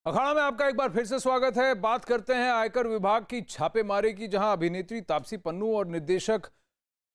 अखाड़ा में आपका एक बार फिर से स्वागत है। बात करते हैं आयकर विभाग की छापेमारी की, जहां अभिनेत्री तापसी पन्नू और निर्देशक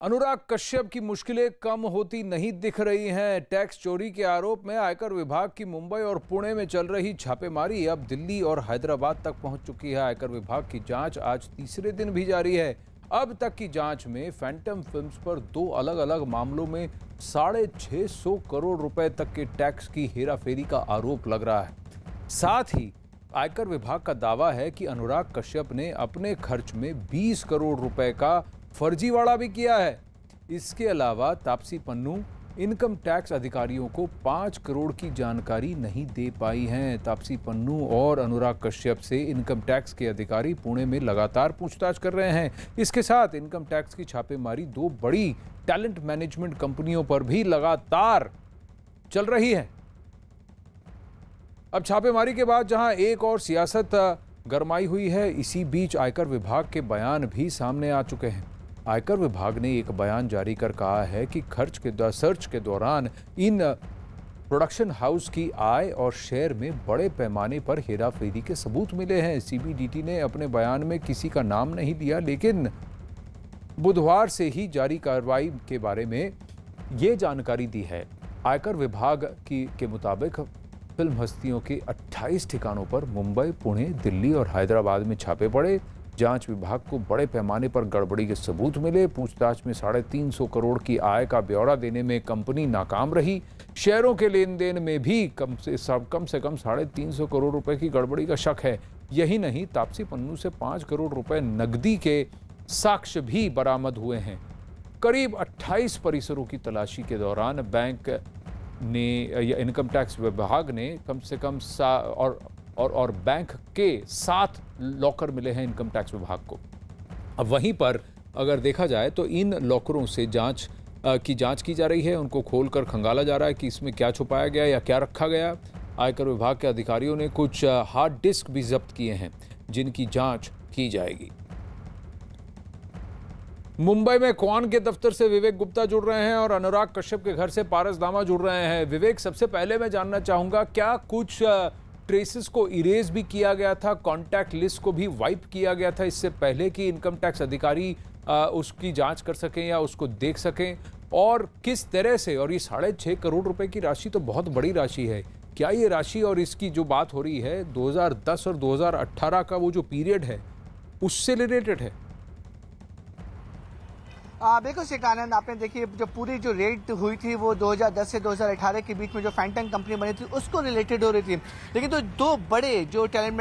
अनुराग कश्यप की मुश्किलें कम होती नहीं दिख रही हैं। टैक्स चोरी के आरोप में आयकर विभाग की मुंबई और पुणे में चल रही छापेमारी अब दिल्ली और हैदराबाद तक पहुंच चुकी है। आयकर विभाग की जांच आज तीसरे दिन भी जारी है। अब तक की जांच में फैंटम फिल्म्स पर दो अलग अलग मामलों में 650 करोड़ रुपए तक के टैक्स की हेराफेरी का आरोप लग रहा है। साथ ही आयकर विभाग का दावा है कि अनुराग कश्यप ने अपने खर्च में 20 करोड़ रुपए का फर्जीवाड़ा भी किया है। इसके अलावा तापसी पन्नू इनकम टैक्स अधिकारियों को 5 करोड़ की जानकारी नहीं दे पाई हैं। तापसी पन्नू और अनुराग कश्यप से इनकम टैक्स के अधिकारी पुणे में लगातार पूछताछ कर रहे हैं। इसके साथ इनकम टैक्स की छापेमारी दो बड़ी टैलेंट मैनेजमेंट कंपनियों पर भी लगातार चल रही है। अब छापेमारी के बाद जहां एक और सियासत गरमाई हुई है, इसी बीच आयकर विभाग के बयान भी सामने आ चुके हैं। आयकर विभाग ने एक बयान जारी कर कहा है कि सर्च के दौरान इन प्रोडक्शन हाउस की आय और शेयर में बड़े पैमाने पर हेराफेरी के सबूत मिले हैं। सीबीडीटी ने अपने बयान में किसी का नाम नहीं लिया, लेकिन बुधवार से ही जारी कार्रवाई के बारे में ये जानकारी दी है। आयकर विभाग के मुताबिक फिल्म हस्तियों के 28 ठिकानों पर मुंबई, पुणे, दिल्ली और हैदराबाद में छापे पड़े। जांच विभाग को बड़े पैमाने पर गड़बड़ी के सबूत मिले। पूछताछ में 350 करोड़ की आय का ब्यौरा देने में कंपनी नाकाम रही। शेयरों के लेन देन में भी कम से कम 350 करोड़ रुपए की गड़बड़ी का शक है। यही नहीं, तापसी पन्नू से 5 करोड़ रुपए नकदी के साक्ष्य भी बरामद हुए हैं। करीब 28 परिसरों की तलाशी के दौरान बैंक ने या इनकम टैक्स विभाग ने कम से कम और बैंक के 7 लॉकर मिले हैं इनकम टैक्स विभाग को। अब वहीं पर अगर देखा जाए तो इन लॉकरों से जांच की जा रही है। उनको खोलकर खंगाला जा रहा है कि इसमें क्या छुपाया गया या क्या रखा गया। आयकर विभाग के अधिकारियों ने कुछ हार्ड डिस्क भी जब्त किए हैं, जिनकी जांच की जाएगी। मुंबई में क्वान के दफ्तर से विवेक गुप्ता जुड़ रहे हैं और अनुराग कश्यप के घर से पारस दामा जुड़ रहे हैं। विवेक, सबसे पहले मैं जानना चाहूंगा, क्या कुछ ट्रेसेस को इरेज भी किया गया था, कॉन्टैक्ट लिस्ट को भी वाइप किया गया था इससे पहले कि इनकम टैक्स अधिकारी उसकी जांच कर सकें या उसको देख सकें? और किस तरह से, और ये 6.5 करोड़ रुपए की राशि तो बहुत बड़ी राशि है, क्या ये राशि और इसकी जो बात हो रही है 2010 और 2018 का वो जो पीरियड है उससे रिलेटेड है? बिल्कुल शिकानंद, आपने देखिए जो पूरी जो रेड हुई थी वो 2010 से 2018 के बीच में जो फैंटम कंपनी बनी थी उसको रिलेटेड हो रही थी। लेकिन तो दो बड़े जो टैलेंट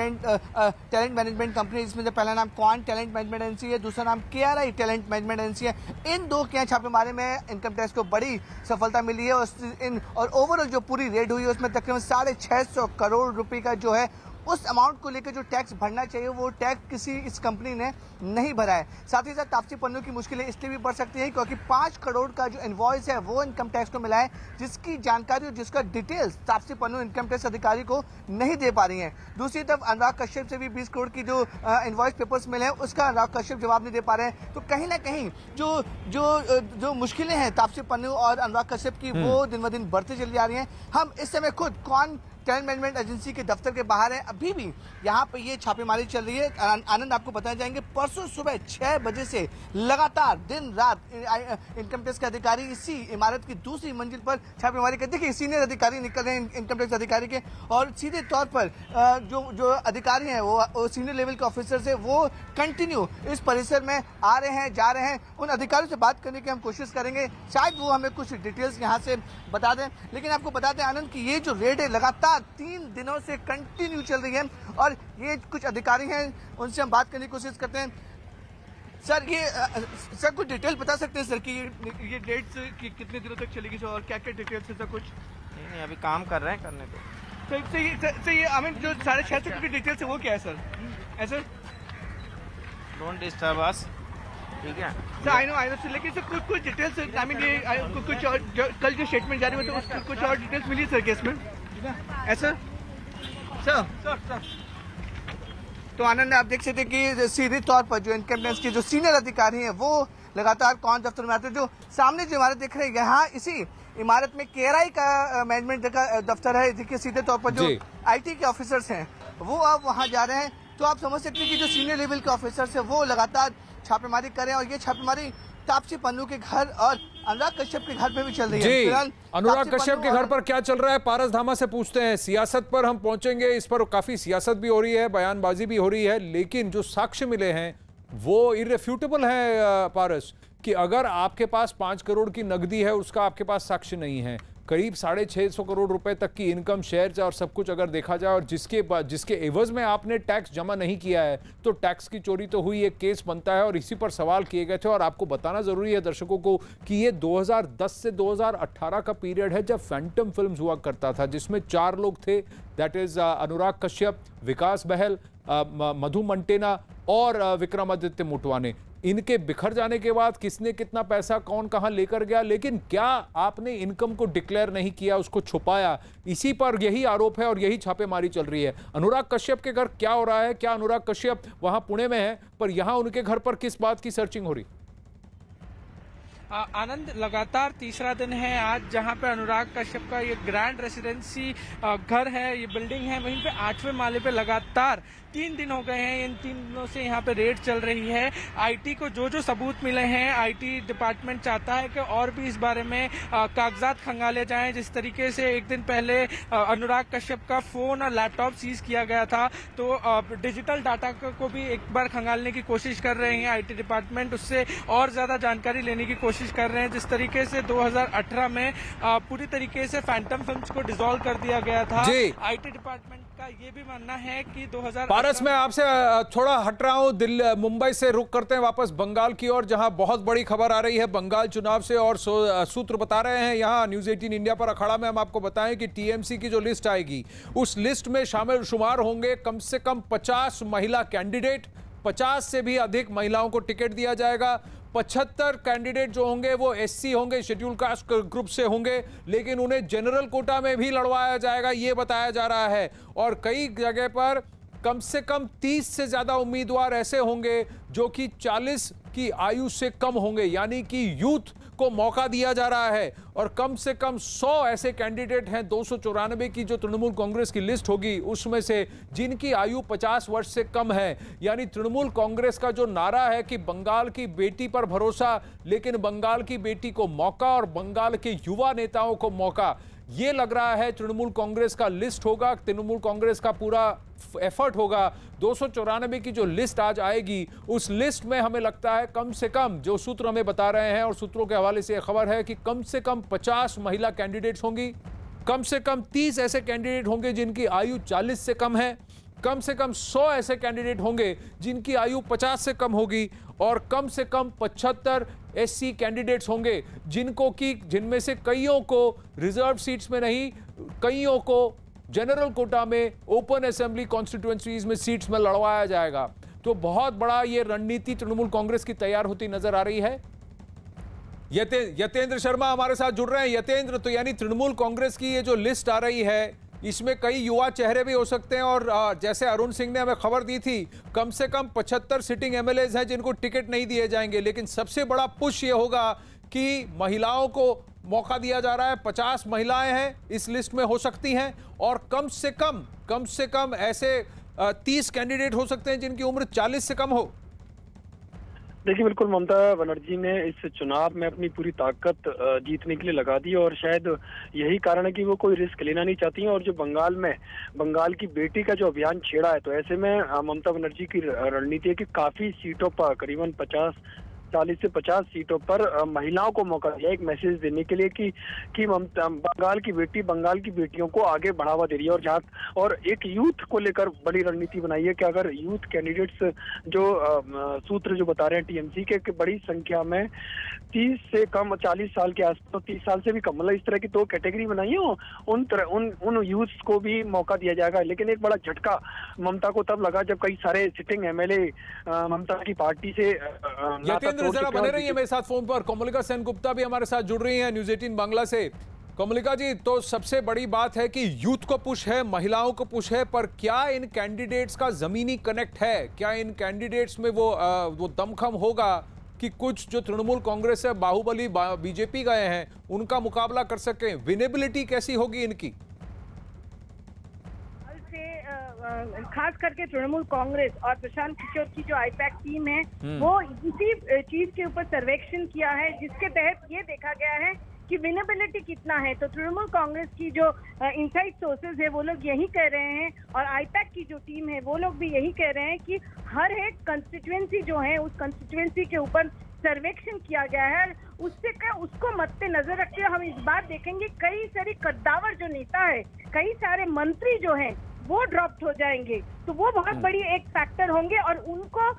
मैनेजमेंट कंपनी, जिसमें जो पहला नाम क्वान टैलेंट मैनेजमेंट एजेंसी है, दूसरा नाम केआरआई टैलेंट मैनेजमेंट एजेंसी है, इन दो के यहाँ छापेमारी में इनकम टैक्स को बड़ी सफलता मिली है। और ओवरऑल जो पूरी रेड हुई है उसमें तकरीबन 650 करोड़ रुपये का जो है उस अमाउंट को लेकर जो टैक्स भरना चाहिए वो टैक्स इस कंपनी ने नहीं भरा है। साथ ही साथ तापसी पन्नू की मुश्किलें इसलिए भी बढ़ सकती है क्योंकि 5 करोड़ का जो इनवॉइस है वो इनकम टैक्स को मिला है, जिसकी जानकारी और जिसका details Taapsee Pannu income tax अधिकारी को नहीं दे पा रही है। दूसरी तरफ अनुराग कश्यप से भी 20 करोड़ की जो इनवॉइस पेपर्स मिले हैं उसका अनुराग कश्यप जवाब नहीं दे पा रहे हैं। तो कहीं ना कहीं जो मुश्किलें हैं तापसी पन्नू और अनुराग कश्यप की वो दिन ब दिन बढ़ती चली जा रही हैं। हम इस समय खुद कौन टैलेंट मैनेजमेंट एजेंसी के दफ्तर के बाहर है, अभी भी यहाँ पर ये छापेमारी चल रही है। आनंद, आपको बताना चाहेंगे, परसों सुबह 6 बजे से लगातार दिन रात इनकम टैक्स के अधिकारी इसी इमारत की दूसरी मंजिल पर छापेमारी करते। देखिए, सीनियर अधिकारी निकल रहे हैं इनकम टैक्स अधिकारी के, और सीधे तौर पर जो अधिकारी हैं वो सीनियर लेवल के ऑफिसर्स है वो कंटिन्यू इस परिसर में आ रहे हैं, जा रहे हैं। उन अधिकारियों से बात करने की हम कोशिश करेंगे, शायद वो हमें कुछ डिटेल्स यहाँ से बता दें। लेकिन आपको बता दें आनंद कि ये जो रेड है लगातार 3 दिनों से कंटिन्यू चल रही है, और ये कुछ अधिकारी हैं उनसे हम बात करने की कोशिश करते हैं। सर, सर कुछ डिटेल बता सकते हैं सर कि ये डेट कितने दिनों तक चलेगी सर, और क्या क्या डिटेल्स है सर? कुछ नहीं, अभी काम कर रहे हैं, करने दो। सर ये आई मीन जो 650 की डिटेल्स है वो क्या है सर? ऐसा डोंट डिस्टर्ब अस, ठीक है सर? आई नो सर, लेकिन सर कुछ डिटेल्स, आई मीन ये कुछ और कल जो स्टेटमेंट जारी हुआ था कुछ और डिटेल्स मिली सर केस में ऐसा? सर तो आनंद, आप देख सकते हैं कि सीधे तौर पर जो इनकम टैक्स के जो सीनियर अधिकारी हैं वो लगातार कौन दफ्तर में आते हैं। जो सामने जो इमारत दिख रही है, यहाँ इसी इमारत में केआरआई का मैनेजमेंट का दफ्तर है। देखिए, सीधे तौर पर जो आईटी के ऑफिसर्स हैं वो अब वहाँ जा रहे हैं। तो आप समझ सकते हैं कि जो सीनियर लेवल के ऑफिसर्स है वो लगातार छापेमारी कर रहे हैं, और ये छापेमारी तापसी पन्नू के घर और अनुराग कश्यप के घर पे भी चल रही है। जी, फिलहाल अनुराग तापसी कश्यप पन्नू के घर और- पर क्या चल रहा है, पारस धामा से पूछते हैं। सियासत पर हम पहुंचेंगे, इस पर काफी सियासत भी हो रही है, बयानबाजी भी हो रही है, लेकिन जो साक्ष्य मिले हैं वो इररेफ्यूटेबल है पारस, कि अगर आपके पास 5 करोड़ की नकदी है, उसका आपके पास साक्ष्य नहीं है, करीब 650 करोड़ रुपए तक की इनकम, शेयर और सब कुछ अगर देखा जाए, और जिसके एवज में आपने टैक्स जमा नहीं किया है, तो टैक्स की चोरी तो हुई, एक केस बनता है और इसी पर सवाल किए गए थे। और आपको बताना जरूरी है दर्शकों को कि ये 2010 से 2018 का पीरियड है जब फैंटम फिल्म्स हुआ करता था, जिसमें 4 लोग थे, दैट इज अनुराग कश्यप, विकास बहल, मधु मंटेना और विक्रमादित्य मोटवाने। इनके बिखर जाने के बाद किसने कितना पैसा कौन कहां लेकर गया, लेकिन क्या आपने इनकम को डिक्लेयर नहीं किया, उसको छुपाया, इसी पर यही आरोप है और यही छापेमारी चल रही है। अनुराग कश्यप के घर क्या हो रहा है, क्या अनुराग कश्यप वहां पुणे में है, पर यहां उनके घर पर किस बात की सर्चिंग हो रही? आनंद, लगातार तीसरा दिन है आज जहां पे अनुराग कश्यप का ये ग्रैंड रेसिडेंसी घर है, ये बिल्डिंग है, वहीं पे 8वें माले पे लगातार 3 दिन हो गए हैं, इन 3 दिनों से यहाँ पे रेड चल रही है। आईटी को जो सबूत मिले हैं, आईटी डिपार्टमेंट चाहता है कि और भी इस बारे में कागजात खंगाले जाएं। जिस तरीके से एक दिन पहले अनुराग कश्यप का फोन और लैपटॉप सीज किया गया था, तो डिजिटल डाटा को भी एक बार खंगालने की कोशिश कर रहे हैं आईटी डिपार्टमेंट, उससे और ज्यादा जानकारी लेने की कोशिश कर रहे हैं। जिस तरीके से 2018 में पूरी तरीके से फैंटम फिल्म्स को डिसॉल्व कर दिया गया था, आईटी डिपार्टमेंट का ये भी मानना है कि 2018 पारस, मैं आपसे थोड़ा हट रहा हूं, दिल्ली मुंबई से रुक करते हैं वापस बंगाल की ओर, जहां बहुत बड़ी खबर आ रही है बंगाल चुनाव से, और सूत्र बता रहे हैं यहां न्यूज 18 इंडिया पर अखाड़ा में हम आपको बताएं कि टीएमसी की जो लिस्ट आएगी, उस लिस्ट में शामिल शुमार होंगे कम से कम 50 महिला कैंडिडेट, 50 से भी अधिक महिलाओं को टिकट दिया जाएगा। 75 कैंडिडेट जो होंगे वो एससी होंगे, शेड्यूल कास्ट ग्रुप से होंगे, लेकिन उन्हें जनरल कोटा में भी लड़वाया जाएगा, ये बताया जा रहा है। और कई जगह पर कम से कम 30 से ज्यादा उम्मीदवार ऐसे होंगे जो कि 40 की आयु से कम होंगे, यानी कि यूथ को मौका दिया जा रहा है। और कम से कम 100 ऐसे कैंडिडेट हैं 294 की जो तृणमूल कांग्रेस की लिस्ट होगी, उसमें से जिनकी आयु 50 वर्ष से कम है। यानी तृणमूल कांग्रेस का जो नारा है कि बंगाल की बेटी पर भरोसा, लेकिन बंगाल की बेटी को मौका और बंगाल के युवा नेताओं को मौका, ये लग रहा है तृणमूल कांग्रेस का लिस्ट होगा, तृणमूल कांग्रेस का पूरा एफर्ट होगा। 294 की जो लिस्ट आज आएगी, उस लिस्ट में हमें लगता है कम से कम, जो सूत्र हमें बता रहे हैं और सूत्रों के हवाले से खबर है कि कम से कम 50 महिला कैंडिडेट्स होंगी, कम से कम 30 ऐसे कैंडिडेट होंगे जिनकी आयु 40 से कम है, कम से कम 100 ऐसे कैंडिडेट होंगे जिनकी आयु 50 से कम होगी, और कम से कम 75 एससी कैंडिडेट्स होंगे जिनमें से कईयों को रिजर्व सीट्स में नहीं, कईयों को जनरल कोटा में, ओपन असेंबली कॉन्स्टिट्यूएंसीज में सीट्स में लड़वाया जाएगा। तो बहुत बड़ा ये रणनीति तृणमूल कांग्रेस की तैयार होती नजर आ रही है। यतेंद्र शर्मा हमारे साथ जुड़ रहे हैं। यतेंद्र, तो यानी तृणमूल कांग्रेस की ये जो लिस्ट आ रही है, इसमें कई युवा चेहरे भी हो सकते हैं, और जैसे अरुण सिंह ने हमें खबर दी थी, कम से कम 75 सिटिंग एमएलएज हैं जिनको टिकट नहीं दिए जाएंगे, लेकिन सबसे बड़ा पुश ये होगा कि महिलाओं को मौका दिया जा रहा है। 50 महिलाएं हैं इस लिस्ट में हो सकती हैं, और कम से कम ऐसे 30 कैंडिडेट हो सकते हैं जिनकी उम्र 40 से कम हो। देखिए, बिल्कुल ममता बनर्जी ने इस चुनाव में अपनी पूरी ताकत जीतने के लिए लगा दी, और शायद यही कारण है कि वो कोई रिस्क लेना नहीं चाहती हैं। और जो बंगाल की बेटी का जो अभियान छेड़ा है, तो ऐसे में ममता बनर्जी की रणनीति है कि काफी सीटों पर, करीबन 40 से 50 सीटों पर महिलाओं को मौका दिया, एक मैसेज देने के लिए कि ममता बंगाल की बेटियों को आगे बढ़ावा दे रही है। और एक यूथ को लेकर बड़ी रणनीति बनाई है कि अगर यूथ कैंडिडेट्स जो सूत्र जो बता रहे हैं टीएमसी के, बड़ी संख्या में 30 से कम, 40 साल के आसपास, 30 साल से भी कम, मतलब इस तरह की 2 कैटेगरी बनाई है, उन यूथ को भी मौका दिया जाएगा। लेकिन एक बड़ा झटका ममता को तब लगा जब कई सारे सिटिंग एमएलए ममता की पार्टी से जरा बने रहिए मेरे साथ फोन पर। कोमलिका सेनगुप्ता भी हमारे साथ जुड़ रही हैं न्यूज 18 बांग्ला से। कोमलिका जी, तो सबसे बड़ी बात है कि यूथ को पुश है, महिलाओं को पुश है, पर क्या इन कैंडिडेट्स का जमीनी कनेक्ट है? क्या इन कैंडिडेट्स में वो दमखम होगा कि कुछ जो तृणमूल कांग्रेस है, बाहुबली बीजेपी गए हैं, उनका मुकाबला कर सकें? विनेबिलिटी कैसी होगी इनकी? खास करके तृणमूल कांग्रेस और प्रशांत किशोर की जो आईपैक टीम है वो इसी चीज के ऊपर सर्वेक्षण किया है, जिसके तहत ये देखा गया है कि विनेबिलिटी कितना है। तो तृणमूल कांग्रेस की जो इनसाइड सोर्सेज है वो लोग यही कह रहे हैं, और आईपैक की जो टीम है वो लोग भी यही कह रहे हैं कि हर एक कंस्टिट्यूएंसी जो है उस कंस्टिट्यूएंसी के ऊपर सर्वेक्षण किया गया है। उसको मद्देनजर रखते हुए हम इस बार देखेंगे कई सारे कद्दावर जो नेता है, कई सारे मंत्री जो हैं वो ड्रॉप हो जाएंगे, तो वो बहुत बड़ी एक फैक्टर होंगे। और उनको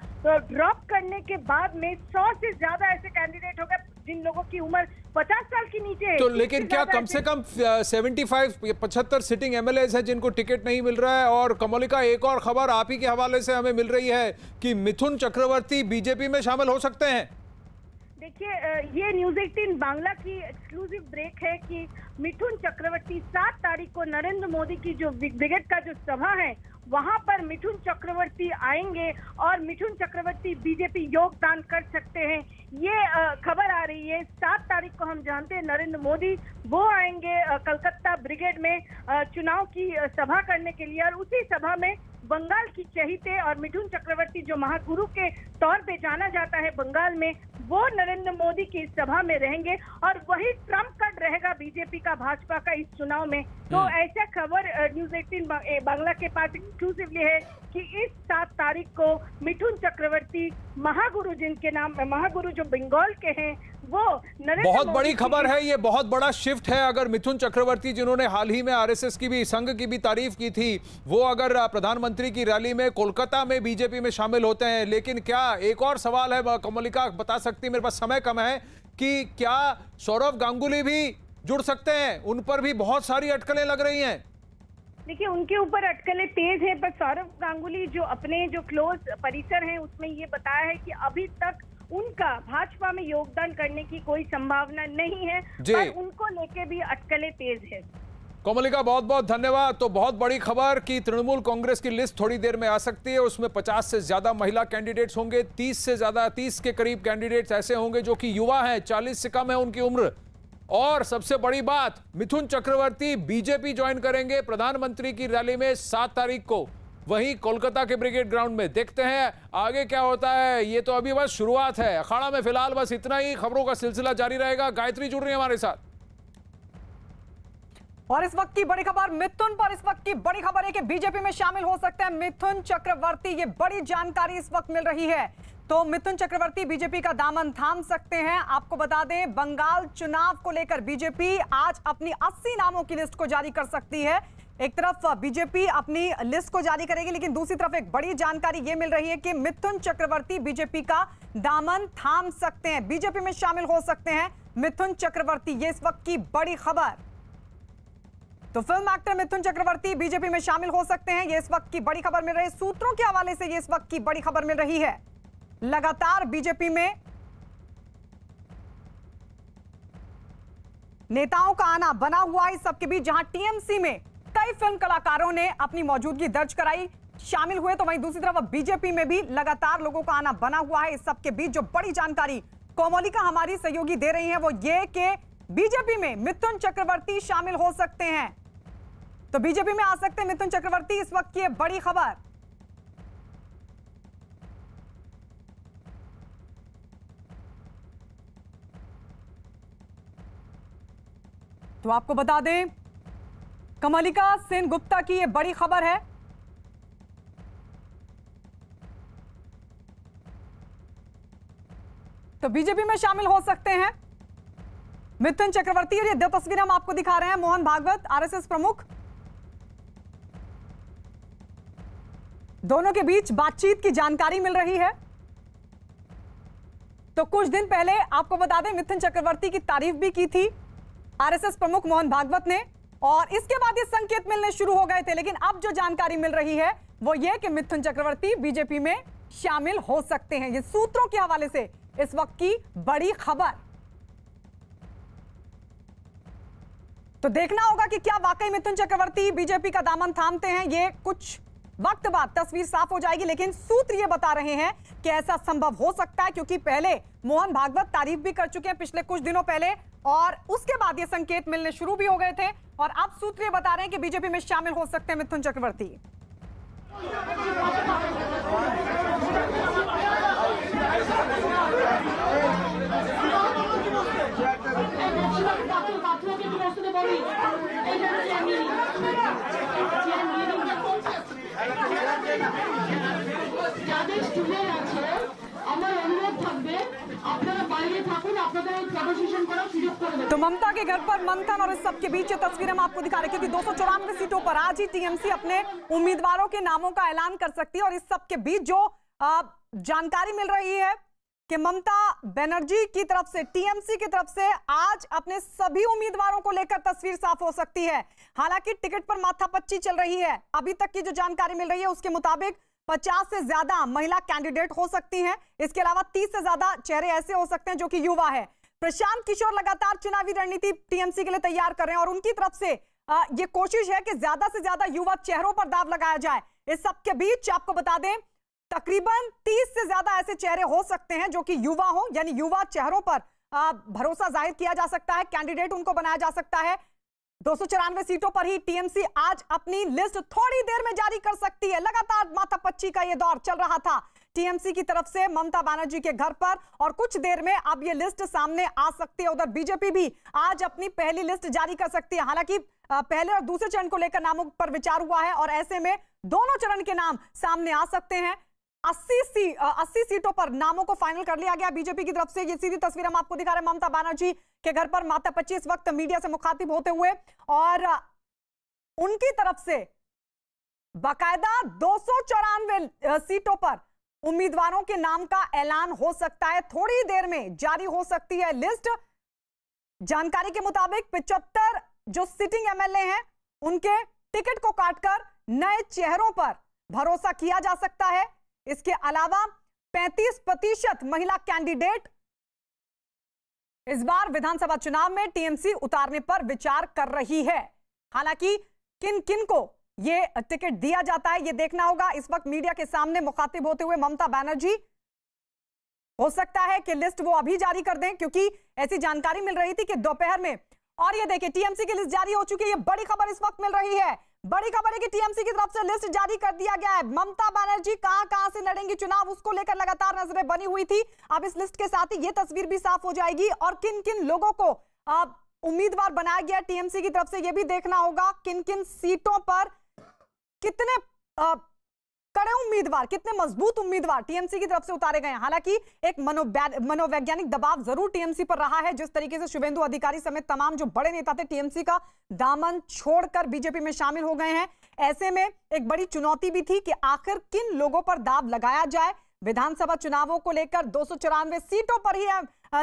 ड्रॉप करने के बाद में 100 से ज्यादा ऐसे कैंडिडेट होंगे जिन लोगों की उम्र 50 साल के नीचे है। तो लेकिन क्या कम से कम 75 सिटिंग एमएलएज हैं जिनको टिकट नहीं मिल रहा है? और कमलिका, एक और खबर आप ही के हवाले से हमें मिल रही है कि मिथुन चक्रवर्ती बीजेपी में शामिल हो सकते हैं। देखिए, ये न्यूज 18 बांग्ला की एक्सक्लूसिव ब्रेक है कि मिथुन चक्रवर्ती 7 तारीख को नरेंद्र मोदी की जो ब्रिगेड का जो सभा है वहां पर मिथुन चक्रवर्ती आएंगे और मिथुन चक्रवर्ती बीजेपी योगदान कर सकते हैं। ये खबर आ रही है। 7 तारीख को हम जानते हैं नरेंद्र मोदी वो आएंगे कलकत्ता ब्रिगेड में चुनाव की सभा करने के लिए, और उसी सभा में बंगाल की चहीते और मिथुन चक्रवर्ती जो महागुरु के तौर पे जाना जाता है बंगाल में, वो नरेंद्र मोदी की सभा में रहेंगे और वही ट्रम्प कार्ड रहेगा बीजेपी का, भाजपा का इस चुनाव में। तो ऐसा खबर न्यूज 18 बांग्ला के पास एक्सक्लूसिवली है कि इस 7 तारीख को मिथुन चक्रवर्ती महागुरु, जिनके नाम महागुरु जो बंगाल के हैं, वो बहुत बड़ी खबर है, ये बहुत बड़ा शिफ्ट है। अगर मिथुन चक्रवर्ती, जिन्होंने हाल ही में आरएसएस की भी, संघ की भी तारीफ की थी, वो अगर प्रधानमंत्री की रैली में कोलकाता में बीजेपी में शामिल होते हैं, लेकिन क्या, एक और सवाल है कमलिका, बता सकती, मेरे पास समय कम है, कि क्या सौरव गांगुली भी जुड़ सकते हैं? उन पर भी बहुत सारी अटकलें लग रही हैं। देखिए, उनके ऊपर अटकलें तेज है, पर सौरव गांगुली जो अपने जो क्लोज परिसर हैं उसमें ये बताया है कि अभी तक उनका भाजपा में योगदान करने की कोई संभावना नहीं है, पर उनको लेके भी अटकलें तेज है। कमलिका, बहुत बहुत धन्यवाद। तो बहुत बड़ी खबर कि तृणमूल कांग्रेस की लिस्ट थोड़ी देर में आ सकती है, उसमें 50 से ज्यादा महिला कैंडिडेट्स होंगे, 30 के करीब कैंडिडेट्स ऐसे होंगे जो कि युवा हैं, 40 से कम है उनकी उम्र। और सबसे बड़ी बात, मिथुन चक्रवर्ती बीजेपी ज्वाइन करेंगे प्रधानमंत्री की रैली में 7 तारीख को, वहीं कोलकाता के ब्रिगेड ग्राउंड में। देखते हैं आगे क्या होता है, ये तो अभी बस शुरुआत है। अखाड़ा में फिलहाल बस इतना ही, खबरों का सिलसिला जारी रहेगा। गायत्री जुड़ रही है हमारे साथ। और इस वक्त की बड़ी खबर मिथुन पर, इस वक्त की बड़ी खबर है कि बीजेपी में शामिल हो सकते हैं मिथुन चक्रवर्ती। ये बड़ी जानकारी इस वक्त मिल रही है। तो मिथुन चक्रवर्ती बीजेपी का दामन थाम सकते हैं। आपको बता दें, बंगाल चुनाव को लेकर बीजेपी आज अपनी 80 नामों की लिस्ट को जारी कर सकती है। एक तरफ बीजेपी अपनी लिस्ट को जारी करेगी, लेकिन दूसरी तरफ एक बड़ी जानकारी यह मिल रही है कि मिथुन चक्रवर्ती बीजेपी का दामन थाम सकते हैं, बीजेपी में शामिल हो सकते हैं मिथुन चक्रवर्ती। ये इस वक्त की बड़ी खबर। तो film actor Mithun Chakraborty BJP में शामिल हो सकते हैं, ये इस वक्त की बड़ी खबर मिल रही है। सूत्रों के हवाले से ये इस वक्त की बड़ी खबर मिल रही है। लगातार बीजेपी में नेताओं का आना बना हुआ है। इस सबके बीच जहां टीएमसी में कई फिल्म कलाकारों ने अपनी मौजूदगी दर्ज कराई, शामिल हुए, तो वहीं दूसरी तरफ बीजेपी में भी लगातार लोगों का आना बना हुआ है। इस सबके बीच जो बड़ी जानकारी कोमलिका हमारी सहयोगी दे रही है वो ये कि बीजेपी में मिथुन चक्रवर्ती शामिल हो सकते हैं। तो बीजेपी में आ सकते हैं मिथुन चक्रवर्ती, इस वक्त की बड़ी खबर। तो आपको बता दें, कमलिका सेन गुप्ता की यह बड़ी खबर है। तो बीजेपी में शामिल हो सकते हैं मिथुन चक्रवर्ती। और ये दो तस्वीरें हम आपको दिखा रहे हैं। मोहन भागवत, आरएसएस प्रमुख, दोनों के बीच बातचीत की जानकारी मिल रही है। तो कुछ दिन पहले आपको बता दें, मिथुन चक्रवर्ती की तारीफ भी की थी आरएसएस प्रमुख मोहन भागवत ने, और इसके बाद ये संकेत मिलने शुरू हो गए थे। लेकिन अब जो जानकारी मिल रही है वो ये कि मिथुन चक्रवर्ती बीजेपी में शामिल हो सकते हैं। ये सूत्रों के हवाले से इस वक्त की बड़ी खबर। तो देखना होगा कि क्या वाकई मिथुन चक्रवर्ती बीजेपी का दामन थामते हैं। ये कुछ वक्त बाद तस्वीर साफ हो जाएगी, लेकिन सूत्र ये बता रहे हैं कि ऐसा संभव हो सकता है, क्योंकि पहले मोहन भागवत तारीफ भी कर चुके हैं पिछले कुछ दिनों पहले, और उसके बाद ये संकेत मिलने शुरू भी हो गए थे, और अब सूत्र ये बता रहे हैं कि बीजेपी में शामिल हो सकते हैं मिथुन चक्रवर्ती। যাদের স্টুডেন্ট আছে আমার অনুরোধ থাকবে আপনারা বাইরে থাকুন, আপনাদের ডেমোস্ট্রেশন করার সুযোগ করে দেবেন। तो ममता के घर पर मंथन और इस सब के बीच ये तस्वीरें हम आपको दिखा रहे हैं, क्योंकि 294 सीटों पर आज ही टीएमसी अपने उम्मीदवारों के नामों का ऐलान कर सकती है। और इस सब के बीच जो जानकारी मिल रही है कि ममता बनर्जी की तरफ से, टीएमसी की तरफ से आज अपने सभी उम्मीदवारों को लेकर तस्वीर साफ हो सकती है। हालांकि टिकट पर माथापच्ची चल रही है। अभी तक की जो जानकारी मिल रही है उसके मुताबिक 50 से ज्यादा महिला कैंडिडेट हो सकती हैं। इसके अलावा 30 से ज्यादा चेहरे ऐसे हो सकते हैं जो कि युवा है। प्रशांत किशोर लगातार चुनावी रणनीति टीएमसी के लिए तैयार कर रहे हैं और उनकी तरफ से ये कोशिश है कि ज्यादा से ज्यादा युवा चेहरों पर दाव लगाया जाए। इस सब के बीच आपको बता दें, तकरीबन 30 से ज्यादा ऐसे चेहरे हो सकते हैं जो कि युवा हो, यानी युवा चेहरों पर भरोसा जाहिर किया जा सकता है, कैंडिडेट उनको बनाया जा सकता है। 294 सीटों पर ही टीएमसी आज अपनी लिस्ट थोड़ी देर में जारी कर सकती है। लगातार माथापच्ची का यह दौर चल रहा था टीएमसी की तरफ से ममता बनर्जी के घर पर, और कुछ देर में अब यह लिस्ट सामने आ सकती है। उधर बीजेपी भी आज अपनी पहली लिस्ट जारी कर सकती है। हालांकि पहले और दूसरे चरण को लेकर नामों पर विचार हुआ है और ऐसे में दोनों चरण के नाम सामने आ सकते हैं। 80 सीटों पर नामों को फाइनल कर लिया गया बीजेपी की तरफ से। ये सीधी तस्वीर हम आपको दिखा रहे हैं ममता बनर्जी के घर पर माथापच्ची इस वक्त मीडिया से मुखातिब होते हुए, और उनकी तरफ से बाकायदा 294 सीटों पर उम्मीदवारों के नाम का ऐलान हो सकता है। थोड़ी देर में जारी हो सकती है लिस्ट। जानकारी के मुताबिक 75 जो सिटिंग एमएलए हैं उनके टिकट को काटकर नए चेहरों पर भरोसा किया जा सकता है। इसके अलावा 35% महिला कैंडिडेट इस बार विधानसभा चुनाव में टीएमसी उतारने पर विचार कर रही है। हालांकि किन किन को ये टिकट दिया जाता है ये देखना होगा। इस वक्त मीडिया के सामने मुखातिब होते हुए ममता बनर्जी, हो सकता है कि लिस्ट वो अभी जारी कर दें, क्योंकि ऐसी जानकारी मिल रही थी कि दोपहर में, और ये देखिए टीएमसी की लिस्ट जारी हो चुकी है। ये बड़ी खबर इस वक्त मिल रही है। बड़ी खबर है कि टीएमसी की तरफ से लिस्ट जारी कर दिया गया है। ममता बनर्जी कहां से लड़ेंगी चुनाव, उसको लेकर लगातार नजरें बनी हुई थी। अब इस लिस्ट के साथ ही ये तस्वीर भी साफ हो जाएगी और किन किन लोगों को उम्मीदवार बनाया गया टीएमसी की तरफ से ये भी देखना होगा। किन किन सीटों पर कितने कड़े उम्मीदवार, कितने मजबूत उम्मीदवार टीएमसी की तरफ से उतारे गए हैं। हालांकि एक मनोवैज्ञानिक दबाव जरूर टीएमसी पर रहा है। जिस तरीके से शुभेंदु अधिकारी समेत तमाम जो बड़े नेता थे टीएमसी का दामन छोड़कर बीजेपी में शामिल हो गए हैं। ऐसे में एक बड़ी चुनौती भी थी कि आखिर किन लोगों पर दाव लगाया जाए। विधानसभा चुनावों को लेकर 294 सीटों पर ही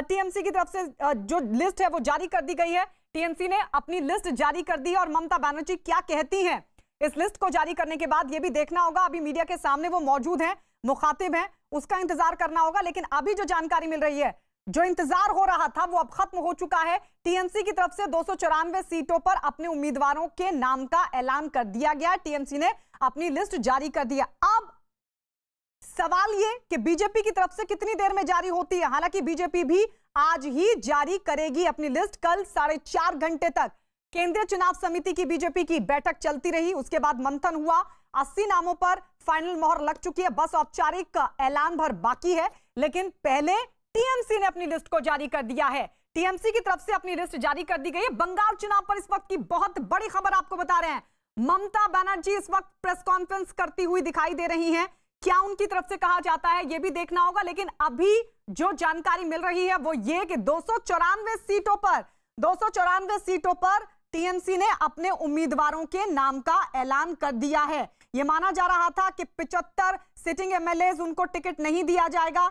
टीएमसी की तरफ से जो लिस्ट है वो जारी कर दी गई है। टीएमसी ने अपनी लिस्ट जारी कर दी है और ममता बनर्जी क्या कहती हैं इस लिस्ट को जारी करने के बाद ये भी देखना होगा। अभी मीडिया के सामने वो मौजूद हैं, मुखातिब हैं, उसका इंतजार करना होगा। लेकिन अभी जो जानकारी मिल रही है, जो इंतजार हो रहा था वो अब खत्म हो चुका है। टीएमसी की तरफ से 294 सीटों पर अपने उम्मीदवारों के नाम का ऐलान कर दिया गया। टीएमसी ने अपनी लिस्ट जारी कर दिया। अब सवाल ये कि बीजेपी की तरफ से कितनी देर में जारी होती है। हालांकि बीजेपी भी आज ही जारी करेगी अपनी लिस्ट। कल 4.5 घंटे तक केंद्रीय चुनाव समिति की बीजेपी की बैठक चलती रही, उसके बाद मंथन हुआ। 80 नामों पर फाइनल मोहर लग चुकी है, बस औपचारिक ऐलान भर बाकी है। लेकिन पहले टीएमसी ने अपनी लिस्ट को जारी कर दिया है। टीएमसी की तरफ से अपनी लिस्ट जारी कर दी गई है। बंगाल चुनाव पर इस वक्त की बहुत बड़ी खबर आपको बता रहे हैं। ममता बनर्जी इस वक्त प्रेस कॉन्फ्रेंस करती हुई दिखाई दे रही हैं। क्या उनकी तरफ से कहा जाता है यह भी देखना होगा। लेकिन अभी जो जानकारी मिल रही है वो ये कि 294 सीटों पर टीएमसी ने अपने उम्मीदवारों के नाम का ऐलान कर दिया है। यह माना जा रहा था कि 75 सिटिंग एमएलए उनको टिकट नहीं दिया जाएगा।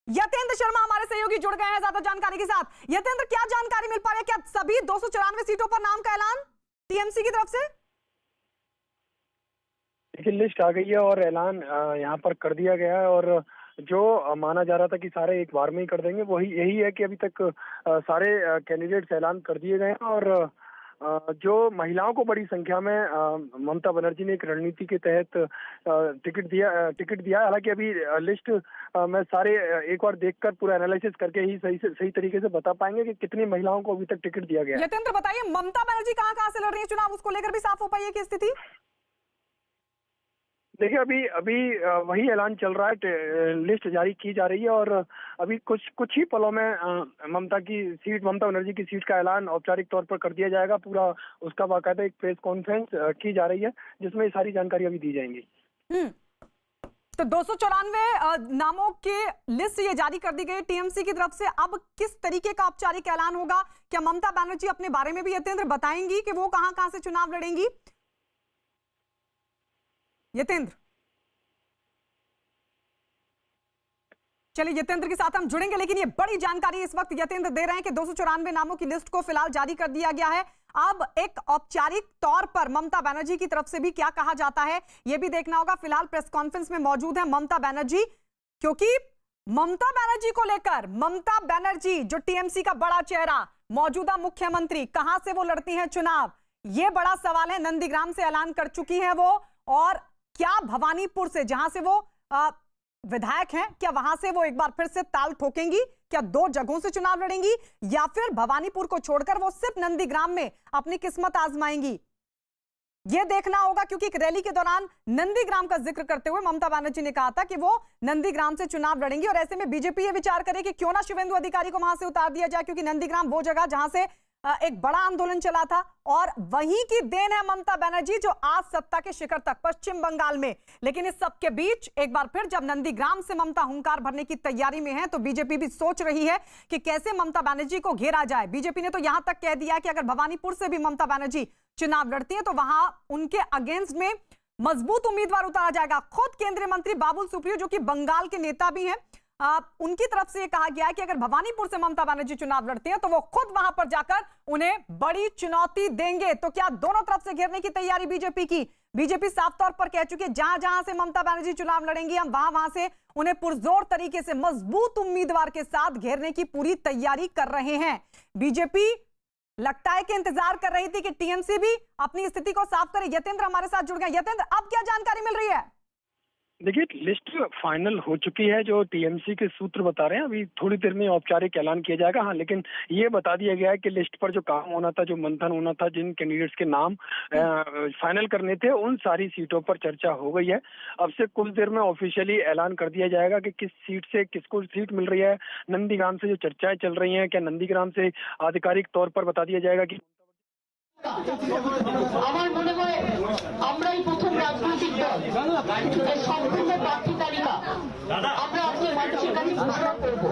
यतेंद्र शर्मा हमारे सहयोगी जुड़ गए हैं ज्यादा जानकारी के साथ। यतेंद्र, क्या जानकारी मिल पा रही है? क्या सभी 294 सीटों पर नाम का ऐलान टीएमसी की तरफ से? देखिए, लिस्ट आ गई है और ऐलान यहाँ पर कर दिया गया है। और जो माना जा रहा था कि सारे एक बार में ही कर देंगे, वही यही है कि अभी तक सारे कैंडिडेट्स ऐलान कर दिए गए हैं। और जो महिलाओं को बड़ी संख्या में ममता बनर्जी ने एक रणनीति के तहत टिकट दिया। हालांकि अभी लिस्ट में सारे एक बार देखकर पूरा एनालिसिस करके ही सही तरीके से बता पाएंगे कि कितनी महिलाओं को अभी तक टिकट दिया गया है। यतेंद्र, बताइए ममता बनर्जी कहां से लड़ रही है चुनाव, उसको लेकर भी साफ हो पाई है की स्थिति? देखिए अभी वही ऐलान चल रहा है, लिस्ट जारी की जा रही है और अभी कुछ ही पलों में ममता बनर्जी की सीट का ऐलान औपचारिक तौर पर कर दिया जाएगा। पूरा उसका बाकायदा एक प्रेस कॉन्फ्रेंस की जा रही है जिसमें ये सारी जानकारी अभी दी जाएंगी। तो 294 नामों की लिस्ट ये जारी कर दी गई टीएमसी की तरफ से। अब किस तरीके का औपचारिक ऐलान होगा? क्या ममता बनर्जी अपने बारे में भी यतेंद्र बताएंगी कि वो कहां से चुनाव लड़ेंगी? यतेंद्र, चलिए यतेंद्र के साथ हम जुड़ेंगे, लेकिन ये बड़ी जानकारी इस वक्त यतेंद्र दे रहे हैं कि 294 नामों की लिस्ट को फिलहाल जारी कर दिया गया है। अब एक औपचारिक तौर पर ममता बनर्जी की तरफ से भी क्या कहा जाता है यह भी देखना होगा। फिलहाल प्रेस कॉन्फ्रेंस में मौजूद है ममता बनर्जी, क्योंकि ममता बनर्जी को लेकर ममता बनर्जी जो टीएमसी का बड़ा चेहरा, मौजूदा मुख्यमंत्री, कहां से वो लड़ती हैं चुनाव, ये बड़ा सवाल है। नंदीग्राम से ऐलान कर चुकी हैं वो, और क्या भवानीपुर से, जहां से वो विधायक हैं, क्या वहां से वो एक बार फिर से ताल ठोकेंगी? क्या 2 जगहों से चुनाव लड़ेंगी या फिर भवानीपुर को छोड़कर वो सिर्फ नंदीग्राम में अपनी किस्मत आजमाएंगी? ये देखना होगा, क्योंकि एक रैली के दौरान नंदीग्राम का जिक्र करते हुए ममता बनर्जी ने कहा था कि वो नंदीग्राम से चुनाव लड़ेंगी। और ऐसे में बीजेपी ये विचार करे कि क्यों ना शिवेंदु अधिकारी को वहां से उतार दिया जाए, क्योंकि नंदीग्राम वो जगह जहां से एक बड़ा आंदोलन चला था, और वहीं की देन है ममता बनर्जी जो आज सत्ता के शिखर तक पश्चिम बंगाल में। लेकिन इस सब के बीच एक बार फिर जब नंदीग्राम से ममता हुंकार भरने की तैयारी में है, तो बीजेपी भी सोच रही है कि कैसे ममता बनर्जी को घेरा जाए। बीजेपी ने तो यहां तक कह दिया कि अगर भवानीपुर से भी ममता बनर्जी चुनाव लड़ती है तो वहां उनके अगेंस्ट में मजबूत उम्मीदवार उतारा जाएगा। खुद केंद्रीय मंत्री बाबुल सुप्रियो, जो कि बंगाल के नेता भी हैं, उनकी तरफ से यह कहा गया है कि अगर भवानीपुर से ममता बनर्जी चुनाव लड़ती हैं तो वो खुद वहां पर जाकर उन्हें बड़ी चुनौती देंगे। तो क्या दोनों तरफ से घेरने की तैयारी बीजेपी की? बीजेपी साफ तौर पर कह चुकी है जहां जहां से ममता बनर्जी चुनाव लड़ेंगी हम वहां से उन्हें पुरजोर तरीके से मजबूत उम्मीदवार के साथ घेरने की पूरी तैयारी कर रहे हैं। बीजेपी लगता है कि इंतजार कर रही थी कि टीएमसी भी अपनी स्थिति को साफ करे। यतेंद्र हमारे साथ जुड़ गए। यतेंद्र, अब क्या जानकारी मिल रही है? देखिए लिस्ट फाइनल हो चुकी है, जो टीएमसी के सूत्र बता रहे हैं। अभी थोड़ी देर में औपचारिक ऐलान किया जाएगा। हाँ, लेकिन ये बता दिया गया है कि लिस्ट पर जो काम होना था, जो मंथन होना था, जिन कैंडिडेट्स के नाम फाइनल करने थे, उन सारी सीटों पर चर्चा हो गई है। अब से कुछ देर में ऑफिशियली ऐलान कर दिया जाएगा कि किस सीट से किसको सीट मिल रही है। नंदीग्राम से जो चर्चाएं चल रही हैं, क्या नंदीग्राम से आधिकारिक तौर पर बता दिया जाएगा कि আমার মনে হয় আমরাই প্রথম রাজনৈতিক দল এই সম্পূর্ণ প্রার্থী তালিকা আমরা আজকে মানুষের কাছে ঘোষণা করব।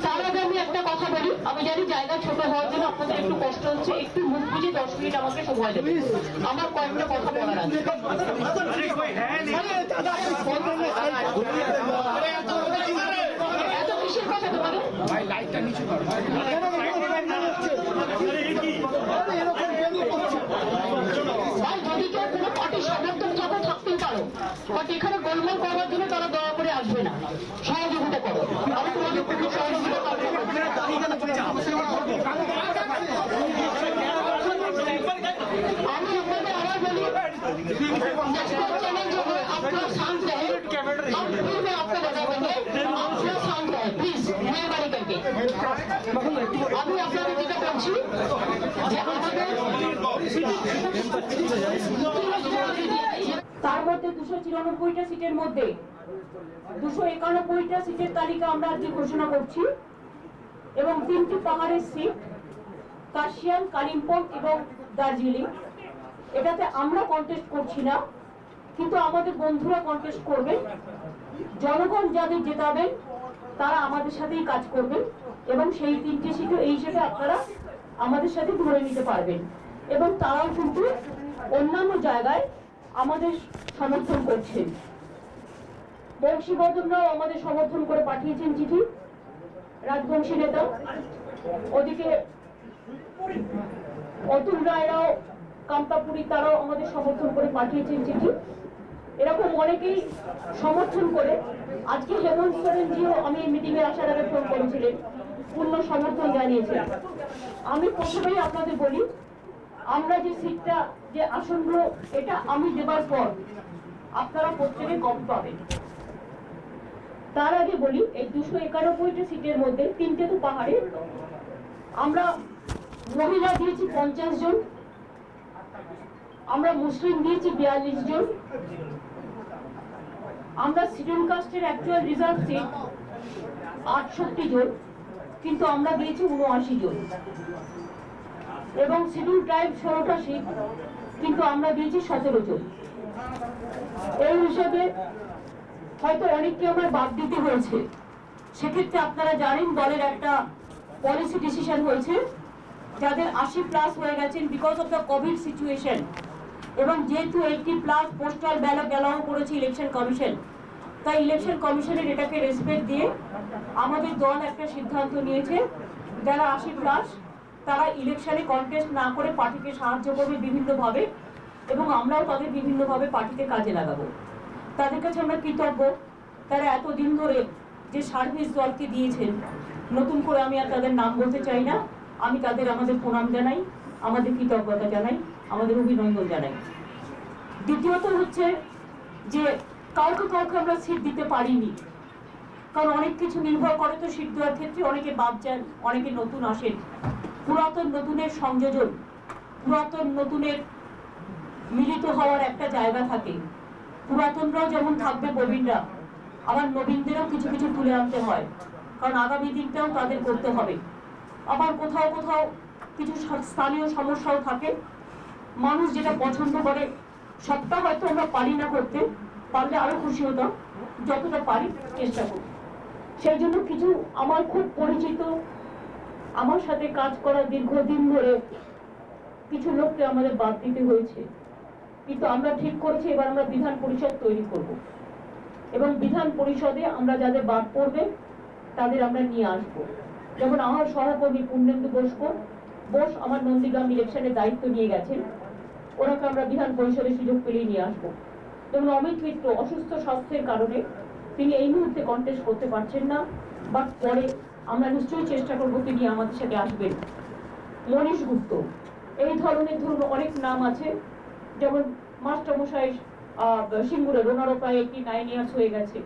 তার আগে আমি একটা কথা বলি, আমি জানি জায়গা ছোট হওয়ার জন্য আপনাদের একটু কষ্ট হচ্ছে, একটু মুখ বুঝে 10 মিনিট আমাকে সময় দেবেন। আমার কয়েকটা কথা বলার আছে। এত কিসের কথা তোমাদের? যদি কেউ কোনো পার্টির সমর্থক থাকো থাকতেই পারো, বাট এখানে গোলমাল করার জন্য তারা দয়া করে আসবে না, সহযোগিতা করো। আমি তোমাদের পূর্ণ সহযোগিতা করবো। আমি আপনাদের আবার বলি, চ্যালেঞ্জ হবে আপনারা শান্ত रहे, मैं आपको बता देंगे আপনারা শান্ত रहे प्लीज, मेहरबानी करके। আমি আপনাদের যেটা বলছি যে তার মধ্যে 294টা সিটের মধ্যে 291টা সিটের তালিকা আমরা আজকে ঘোষণা করছি, এবং 3টি পাহাড়ের সিট কাশিয়ান, কালিম্পং এবং দার্জিলিং। এটাতে আমরা কন্টেস্ট করছি না, কিন্তু আমাদের বন্ধুরা কন্টেস্ট করবে। জনগণ যাদের জেতাবেন তারা আমাদের সাথেই কাজ করবেন, এবং সেই 3টি সিটও এই হিসেবে আপনারা আমাদের সাথে ধরে নিতে পারবেন। এবং তারাও কিন্তু অন্যান্য জায়গায় আমাদের সমর্থন করছেন। বংশীবর্ধনরাও আমাদের সমর্থন করে পাঠিয়েছেন চিঠি, রাজবংশী নেতা। ওদিকে অতুল রায়রাও, কামতাপুরী, তারাও আমাদের সমর্থন করে পাঠিয়েছেন চিঠি। এরকম অনেকেই সমর্থন করে আজকে হেমন্ত সোরেনজিও আমি মিটিং এ আসার আগে ফোন করেছিলেন, পূর্ণ সমর্থন জানিয়েছেন। আমি প্রথমেই আপনাদের বলি, আমরা যে সিটটা, যে আসনগুলো, এটা আমি দেবার পর আপনারা প্রত্যেকে কম পাবেন। তার আগে বলি, এই 291টা সিটের মধ্যে 3টে তো পাহাড়ে। আমরা মহিলা দিয়েছি 50 জন, আমরা মুসলিম দিয়েছি 42 জন, আমরা শিডিউল কাস্টের অ্যাকচুয়াল রিজার্ভ সিট 68 জন, কিন্তু আমরা দিয়েছি 79 জন, এবং শিডিউল ট্রাইব 16টা সিট, কিন্তু আমরা দিয়েছি 17 জন। এই হিসাবে হয়তো অনেককে আমরা বাদ দিতে হয়েছে। সেক্ষেত্রে আপনারা জানেন দলের একটা পলিসি ডিসিশন হয়েছে, যাদের 80+ হয়ে গেছেন because of the Covid situation, এবং যেহেতু 80+ পোস্টাল ব্যালট অ্যালাউ করেছে ইলেকশন কমিশন, তাই ইলেকশন কমিশনের এটাকে রেসপেক্ট দিয়ে আমাদের দল একটা সিদ্ধান্ত নিয়েছে, যারা 80+ তারা ইলেকশনে কন্টেস্ট না করে পার্টিকে সাহায্য করবে বিভিন্নভাবে, এবং আমরাও তাদের বিভিন্নভাবে পার্টিতে কাজে লাগাবো। তাদের কাছে আমরা কৃতজ্ঞ, তারা এতদিন ধরে যে সার্ভিস দলকে দিয়েছেন। নতুন করে আমি আর তাদের নাম বলতে চাই না, আমি তাদের আমাদের প্রণাম জানাই, আমাদের কৃতজ্ঞতা জানাই, আমাদের অভিনন্দন জানাই। দ্বিতীয়ত হচ্ছে যে কাউকে আমরা সিট দিতে পারিনি, কারণ অনেক কিছু নির্ভর করে তো সিট দেওয়ার ক্ষেত্রে। অনেকে বাদ যান, অনেকে নতুন আসেন। পুরাতন নতুনের সংযোজন, পুরাতন নতুনের মিলিত হওয়ার একটা জায়গা থাকে। পুরাতনরাও যেমন থাকবে প্রবীণরা, আবার নবীনদেরও কিছু কিছু তুলে আনতে হয়, কারণ আগামী দিনটাও তাদের করতে হবে। আবার কোথাও কোথাও কিছু স্থানীয় সমস্যাও থাকে। মানুষ যেটা পছন্দ করে সবটা হয়তো আমরা পারি না করতে, পারলে আরো খুশি হতাম, যতটা পারি চেষ্টা করি। সেই জন্য কিছু আমার খুব পরিচিত, আমার সাথে কাজ করা দীর্ঘদিন ধরে কিছু লোককে আমাদের বাদ দিতে হয়েছে, কিন্তু আমরা ঠিক করেছি এবার আমরা বিধান পরিষদ তৈরি করব, এবং বিধান পরিষদে আমরা যাদের বাদ পড়বে তাদের আমরা নিয়ে আসবো। যেমন আমার সহকর্মী পূর্ণেন্দু বোস আমার নন্দীগ্রাম ইলেকশনের দায়িত্ব নিয়ে গেছেন, ওনাকে আমরা বিধান পরিষদের সুযোগ পেলেই নিয়ে আসবো। যেমন অমিত মিত্র অসুস্থ স্বাস্থ্যের কারণে তিনি এই মুহূর্তে কন্টেস্ট করতে পারছেন না, বাট পরে আমরা নিশ্চয়ই চেষ্টা করবো তিনি আমাদের সাথে আসবেন। মনীষ গুপ্ত, এই ধরনের ধরুন অনেক নাম আছে। যেমন মাস্টারমশাই সিঙ্গুরের, ওনারও প্রায় 89 ইয়ার্স হয়ে গেছে।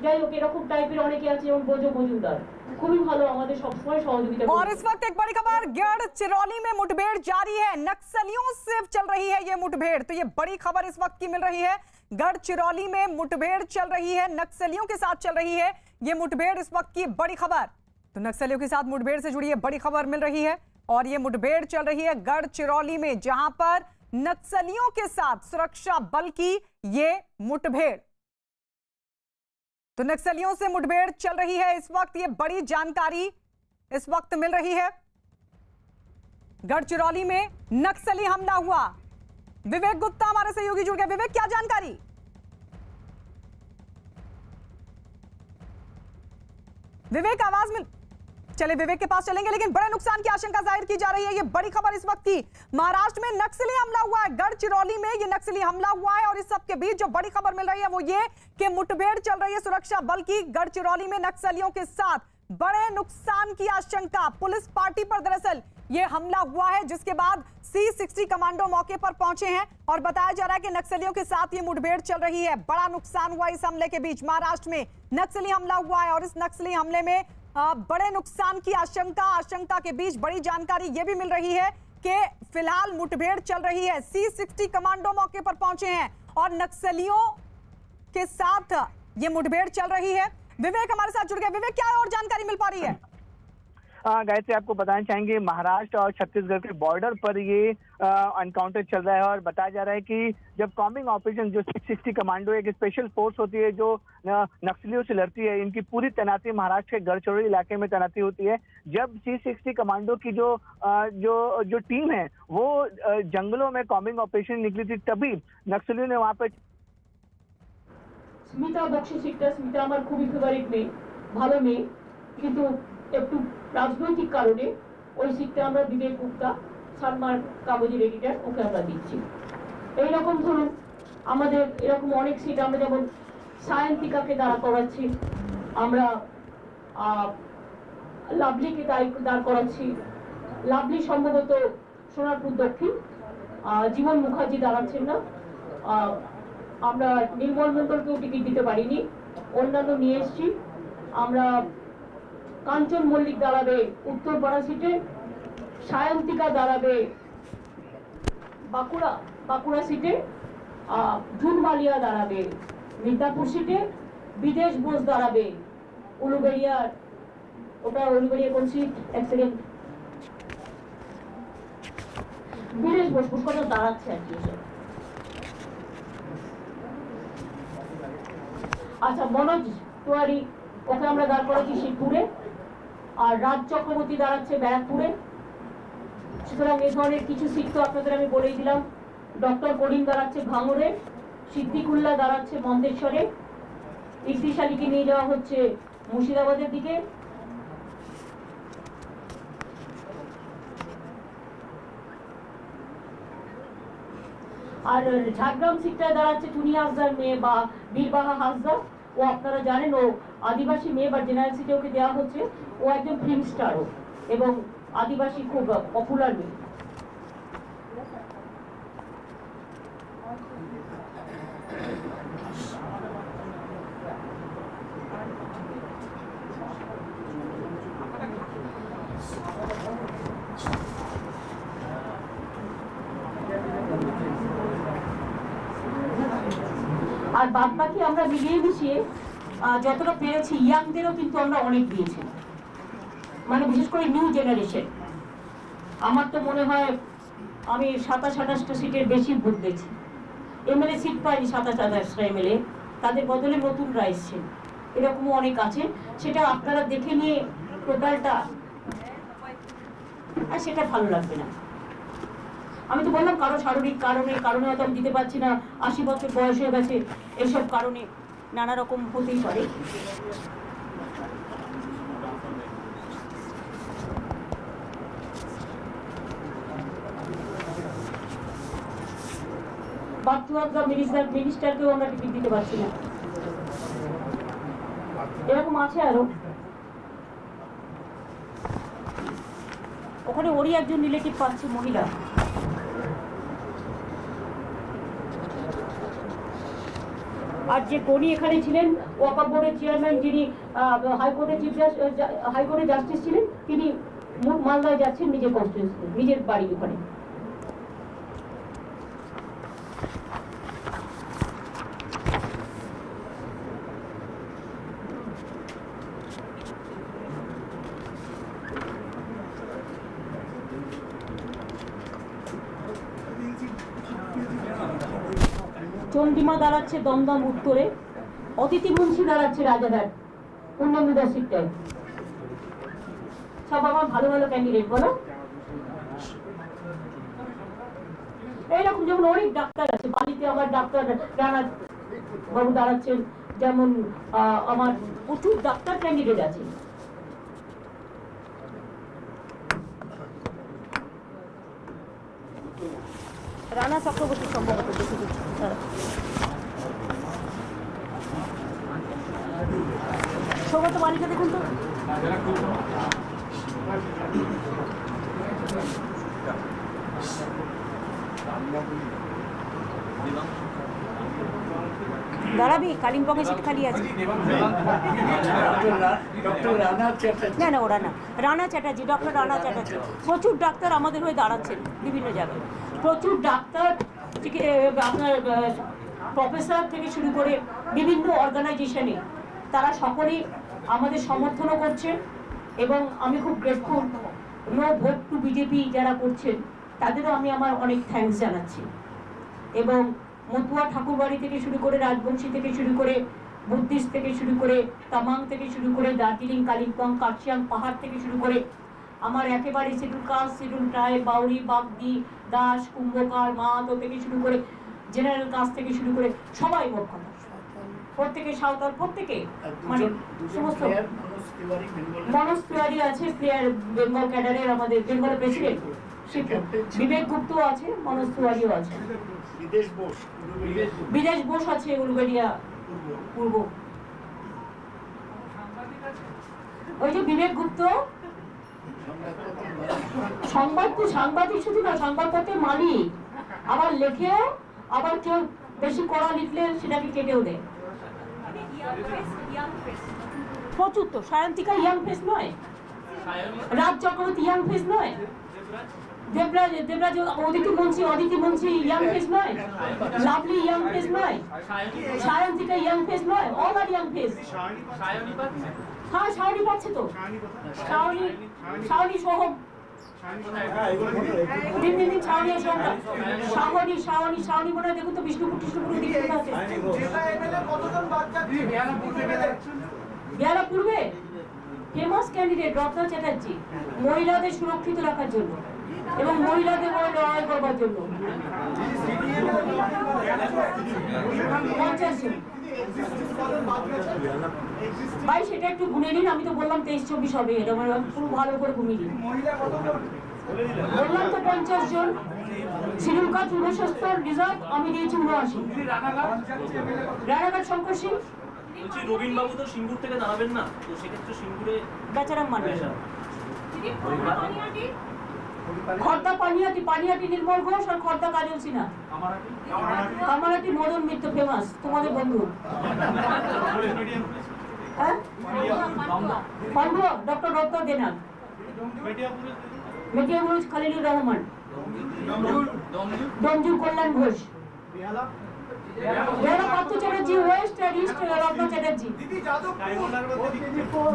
যাই হোক, এরকম টাইপের অনেকে আছে, যেমন ব্রজ মজুমদার, খুবই ভালো, আমাদের সবসময় সহযোগিতা। और इस वक्त एक बड़ी खबर, गढ़चिरौली में मुठभेड़ जारी है, नक्सलियों से चल रही है ये मुठभेड़। तो ये बड़ी खबर इस वक्त की मिल रही है, गढ़चिरौली में मुठभेड़ चल रही है, नक्सलियों के साथ चल रही है ये मुठभेड़, इस वक्त की बड़ी खबर। तो नक्सलियों के साथ मुठभेड़ से जुड़ी ये बड़ी खबर मिल रही है, और ये मुठभेड़ चल रही है गढ़चिरौली में, जहां पर नक्सलियों के साथ सुरक्षा बल की ये मुठभेड़। तो नक्सलियों से मुठभेड़ चल रही है इस वक्त, ये बड़ी जानकारी इस वक्त मिल रही है। गढ़चिरौली में नक्सली हमला हुआ। विवेक गुप्ता हमारे सहयोगी जुड़ गए। विवेक, क्या जानकारी? विवेक, आवाज मिल, चले विवेक के पास चलेंगे, लेकिन बड़े नुकसान की आशंका जाहिर की जा रही है। ये बड़ी खबर इस वक्त की, महाराष्ट्र में नक्सली हमला हुआ है, गढ़चिरौली में ये नक्सली हमला हुआ है, और इस सब के बीच जो बड़ी खबर मिल रही है वो ये कि मुठभेड़ चल रही है सुरक्षा बल की गढ़चिरौली में नक्सलियों के साथ। बड़े नुकसान की आशंका, पुलिस पार्टी पर दरअसल ये हमला हुआ है, जिसके बाद C60 कमांडो मौके पर पहुंचे हैं, और बताया जा रहा है कि नक्सलियों के साथ ये मुठभेड़ चल रही है। बड़ा नुकसान हुआ इस हमले के बीच, महाराष्ट्र में नक्सली हमला हुआ है, और इस नक्सली हमले में बड़े नुकसान की आशंका के बीच बड़ी जानकारी यह भी मिल रही है कि फिलहाल मुठभेड़ चल रही है, C60 कमांडो मौके पर पहुंचे हैं और नक्सलियों के साथ ये मुठभेड़ चल रही है। विवेक हमारे साथ जुड़ गए। विवेक, क्या और जानकारी मिल पा रही है? गायत्री, आपको बताना चाहेंगे महाराष्ट्र और छत्तीसगढ़ के बॉर्डर पर ये एनकाउंटर चल रहा है, और बताया जा रहा है कि जब कॉम्बिंग ऑपरेशन, जो 660 कमांडो एक स्पेशल फोर्स होती है जो नक्सलियों से लड़ती है, इनकी पूरी तैनाती महाराष्ट्र के गढ़चिरौली इलाके में तैनाती होती है। जब C60 कमांडो की जो टीम है वो जंगलों में कॉम्बिंग ऑपरेशन निकली थी, तभी नक्सलियों ने वहां पर স্মিতা বক্সি সিটটা, স্মিতা আমার খুবই ফেভারিট মেয়ে, ভালো মেয়ে, কিন্তু একটু রাজনৈতিক কারণে ওই সিটটা আমরা বিবেক গুপ্তা, সালমার কাগজের এডিটর, ওকে আমরা দিচ্ছি। এইরকম ধরুন আমাদের এরকম অনেক সিট, আমরা যেমন সায়ন্তিকাকে দাঁড়া করাচ্ছি, আমরা লাভলিকে দাঁড় করাচ্ছি। লাভলি সম্ভবত সোনারপুর দক্ষিণ, জীবন মুখার্জি দাঁড়াচ্ছেন না, আমরা নির্মল মন্ডলকেও টিকিট দিতে পারিনি, অন্যান্য নিয়ে এসছি। আমরা কাঞ্চন মল্লিক দাঁড়াবে উত্তরপাড়া সিটে, সায়ন্তিকা দাঁড়াবে বাঁকুড়া বাঁকুড়া সিটে জুন মালিয়া দাঁড়াবে, মিদনাপুর সিটে বিদেশ বোস দাঁড়াবে, উলুবেড়িয়ার ওটা উলুবেড়িয়া কোন সিট, এক সেকেন্ড, বিদেশ বোস পুষ্কর দাঁড়াচ্ছে আর কি। আচ্ছা, মনোজ তিওয়ারি ওকে আমরা দাঁড় করেছি শিবপুরে, আর রাজ চক্রবর্তী দাঁড়াচ্ছে ব্যারাকপুরে। সুতরাং এই ধরনের কিছু সিট তো আপনাদের আমি বলেই দিলাম। ডক্টর করিম দাঁড়াচ্ছে ভাঙড়ে, সিদ্দিকুল্লাহ দাঁড়াচ্ছে মন্দেশ্বরে, ইদ্রিস আলীকে নিয়ে যাওয়া হচ্ছে মুর্শিদাবাদের দিকে, আর ঝাড়গ্রাম সিটটা দাঁড়াচ্ছে টুনি হাসদার মেয়ে বা বীরবাহা হাসদা। ও আপনারা জানেন ও আদিবাসী মেয়ে, বা জেনারেল সিটে ওকে দেওয়া হচ্ছে। ও একজন ফিল্ম স্টারও এবং আদিবাসী খুব পপুলার মেয়ে। আর বাদ বাকি আমরা মিলিয়ে মিশিয়ে যতটা পেরেছি ইয়াংদেরও কিন্তু আমরা অনেক দিয়েছি, মানে বিশেষ করে নিউ জেনারেশন। আমার তো মনে হয় আমি 27-28টা সিটের বেশি ভোট দিয়েছি। এমএলএ সিট পাইনি 27-28টা এমএলএ, তাদের বদলে নতুনরা এসছে, এরকমও অনেক আছে। সেটা আপনারা দেখে নিয়ে টোটালটা, আর সেটা ভালো লাগবে না। আমি তো বললাম কারো শারীরিক কারণে হয়তো আমি দিতে পারছি না, 80 বছর বয়স হয়ে গেছে, এসব কারণে নানা রকম হতেই পারে। বাচ্চা মিনিস্টারকেও আমরা টিকিট দিতে পারছি না, এরকম আছে আরো। ওখানে ওরই একজন রিলেটিভ পাচ্ছে মহিলা। আর যে গণি এখানে ছিলেন ওয়াকফ বোর্ডের চেয়ারম্যান, যিনি হাইকোর্টের জাস্টিস ছিলেন, তিনি মালদায় যাচ্ছেন নিজের কনস্টিটিউয়েন্সি, নিজের বাড়ি ওখানে। চন্ডিমা দাঁড়াচ্ছে দমদম উত্তরে, অদিতি মুন্সি দাঁড়াচ্ছে রাজারহাট 19 সিটটায়। সব আমার ভালো ভালো ক্যান্ডিডেট বলো। এইরকম যেমন অনেক ডাক্তার আছে, বাড়িতে আমার ডাক্তার রানা বাবু দাঁড়াচ্ছেন, যেমন আমার প্রচুর ডাক্তার ক্যান্ডিডেট আছে। রানা চক্রবর্তী সম্ভবত সৌগত বাড়িটা দেখুন তো। দাঁড়াবি, কালিম্পংয়ে সিট খালি আছে। না না, ওরা না, রানা চ্যাটার্জি, ডক্টর রানা চ্যাটার্জি। প্রচুর ডাক্তার আমাদের হয়ে দাঁড়াচ্ছেন বিভিন্ন জায়গায়, প্রচুর ডাক্তার, আপনার প্রফেসর থেকে শুরু করে বিভিন্ন অর্গানাইজেশনে তারা সকলেই আমাদের সমর্থনও করছেন। এবং আমি খুব grateful, no vote to BJP যারা করছেন তাদেরও আমি আমার অনেক থ্যাঙ্কস জানাচ্ছি। এবং মতুয়া ঠাকুরবাড়ি থেকে শুরু করে, রাজবংশী থেকে শুরু করে, বুদ্ধিস্ট থেকে শুরু করে, তামাং থেকে শুরু করে, দার্জিলিং, কালিম্পং, কার্শিয়াং পাহাড় থেকে শুরু করে, আমার একেবারে schedule caste, schedule tribe, Bauri, Bagdi, Das, Kumbhakar, Mahato থেকে শুরু করে, জেনারেল কাস্ট থেকে শুরু করে সবাই মোট কথা, প্রত্যেকে সাঁওতাল, প্রত্যেকে, মানে সমস্ত। মনোজ তিওয়ারি আছে, প্লেয়ার, বেঙ্গল ক্যাডারের, আমাদের বেঙ্গলের প্রেসিডেন্ট। বিবেক গুপ্ত আছে, মনোজ তিওয়ারিও আছে, বিদেশ বোস আছে, উলুবেড়িয়া পূর্ব। ওই যে বিবেক গুপ্ত সাংবাদিক শুধু না, সংবাদপত্রের মালিক, আবার লেখেও, আবার কেউ বেশি কড়া লিখলে সেটাকে কেটেও দেয়। প্রচুর তো, সায়ন্তিকা ইয়াং ফেস নয়, রাজ চক্রবর্তী ইয়াং ফেস নয়, দেবরাজ অদিতি মুন্সি ইয়াং ফেস নয়, লাভলি ইয়াং ফেস নয়, সায়ন্তিকা ইয়াং ফেস নয়, অল আর ইয়াং ফেস। হ্যাঁ শাওনি পাচ্ছে তো, শাওনি সহ দিন ছাউনি শাওনি মনে হয়। দেখুন তো বিষ্ণুপুর দিকে আছে বেলা পূর্বে ফেমাস ক্যান্ডিডেট রত্না চ্যাটার্জি মহিলাদের সুরক্ষিত রাখার জন্য এবং মহিলাদের লড়াই করবার জন্য 50 জন। ভাই সেটা একটু গুনে নিন, আমি তো বললাম 23-24 হবে, এটা আমার পুরো ভালো করে গুনে নিন। বললাম তো 50 জন। শিডিউল 69 রিজার্ভ আমি দিয়েছি 79। রানাঘাট শঙ্কর সিং বলছি রবীন্দ্রবাবু তো সিঙ্গুর থেকে দাঁড়াবেন না, তো সেক্ষেত্রে সিঙ্গুরে বেচারাম মানে খর্দা পানিয়াটি নির্মল ঘোষ আর খর্দা কাজল সিনহা। কামারাটি মদন মিত্র ফেমাস তোমাদের বন্ধু। হ্যাঁ পান্ডুয়া ডক্টর রত্না দেনা, মেটিয়াপুর খালিলুর রহমান, দমজুর কল্যাণ ঘোষ, পার্থ চ্যাটার্জি ওয়েস্ট আর ইস্ট রত্না চ্যাটার্জি,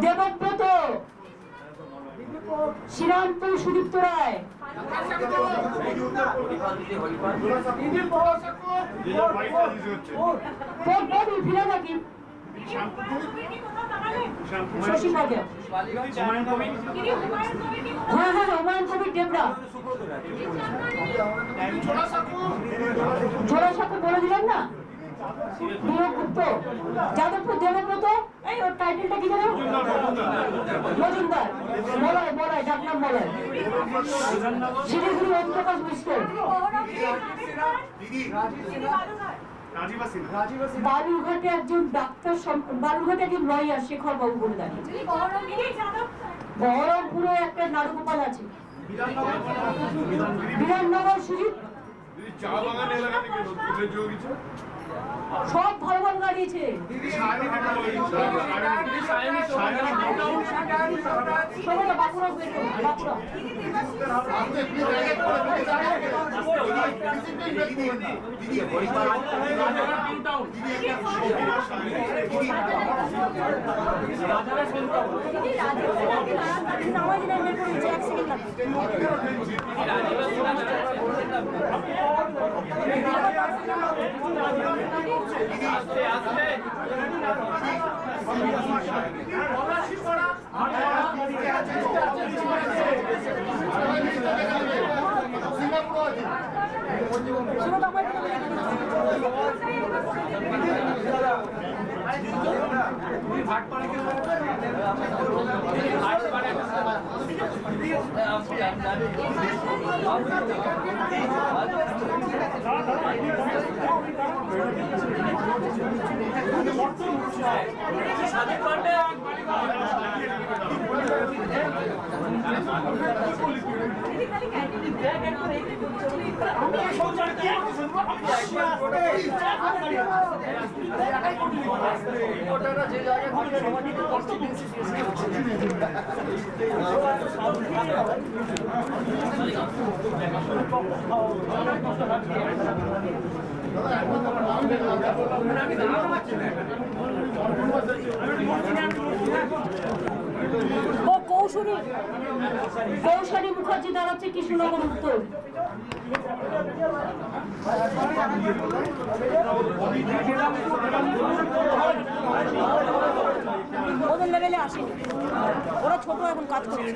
দেবব্রত, শ্রীরামপুর সুদীপ্ত রায়, ফিরে থাকি শশী বাজার, হ্যাঁ হুমায়ুন কবির দেবরা, ঝোড়াসাঁকো বলে দিলেন না, বিনোদ গুপ্ত, যাদবপুর দেবব্রত, এই ওর টাইটেলটা কি জানো? মজুমদার, মলয় ডাকনাম মলয়, শিলিগুড়ি ওমপ্রকাশ মিশ্র, বালুরঘাটে একজন ডাক্তার, বালুরঘাটে একজন লয়ার শেখর বাবু বলে দাঁড়িয়ে, বহরমপুরে একটা নারুগোপাল আছে, বিধাননগর সুজিত, সব ভালো ভালো দাঁড়িয়েছে। বাঁকুড়া কৌশলী মুখার্জি দাঁড়াচ্ছে কৃষ্ণনগর উত্তর। ওদের লেভেলে আসেনি, ওরা ছোট এখন কাজ করছে।